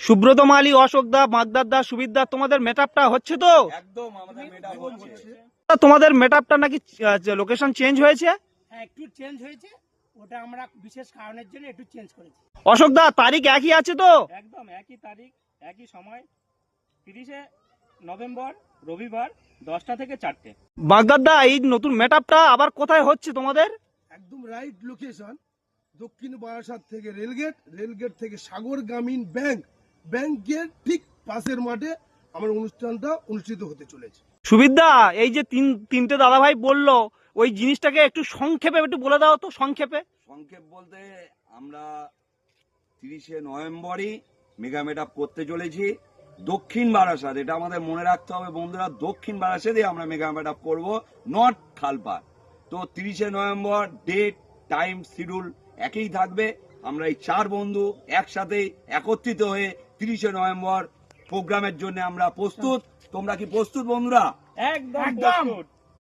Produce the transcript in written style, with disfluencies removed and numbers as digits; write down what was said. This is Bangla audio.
সুব্রত মালি, অশোক দা, মাগদার দা, সুবিদ দা, তোমাদের মেটআপটা হচ্ছে তো? একদম আমাদের মেকআপ হচ্ছে। তোমাদের মেটআপটা নাকি লোকেশন চেঞ্জ হয়েছে? হ্যাঁ, একটু চেঞ্জ হয়েছে, ওটা আমরা বিশেষ কারণের জন্য একটু চেঞ্জ করেছি। অশোক দা, তারিখ একই আছে তো? একদম একই তারিখ, একই সময়, 30শে নভেম্বর রবিবার 10টা থেকে 4টে। বাগদার দা, এই নতুন মেটআপটা আবার কোথায় হচ্ছে তোমাদের? একদম রাইট লোকেশন, দক্ষিণ বারাসাত থেকে রেলগেট থেকে সাগর গ্রামীণ ব্যাংকের ঠিক পাশের মাঠে আমার অনুষ্ঠানটা অনুষ্ঠিত হতে চলেছে। সুবিদ দা, এই যে তিনটে দাদা ভাই বললো, ওই জিনিসটাকে একটু সংক্ষেপে একটু বলে দাও তো, সংক্ষেপে। সংক্ষেপ বলতে আমরা 30শে নভেম্বরই মেগা মেকআপ করতে চলেছি দক্ষিণ বারাসাত। এটা আমাদের মনে রাখতে হবে বন্ধুরা, দক্ষিণ বারাসাতে আমরা মেগা মেকআপ করবো, নট খালপাড়। তো 30শে নভেম্বর ডেট, টাইম, শিডিউল একই থাকবে। আমরা এই 4 বন্ধু একসাথে একত্রিত হয়ে 30শে নভেম্বর প্রোগ্রামের জন্য আমরা প্রস্তুত। তোমরা কি প্রস্তুত বন্ধুরা? একদম।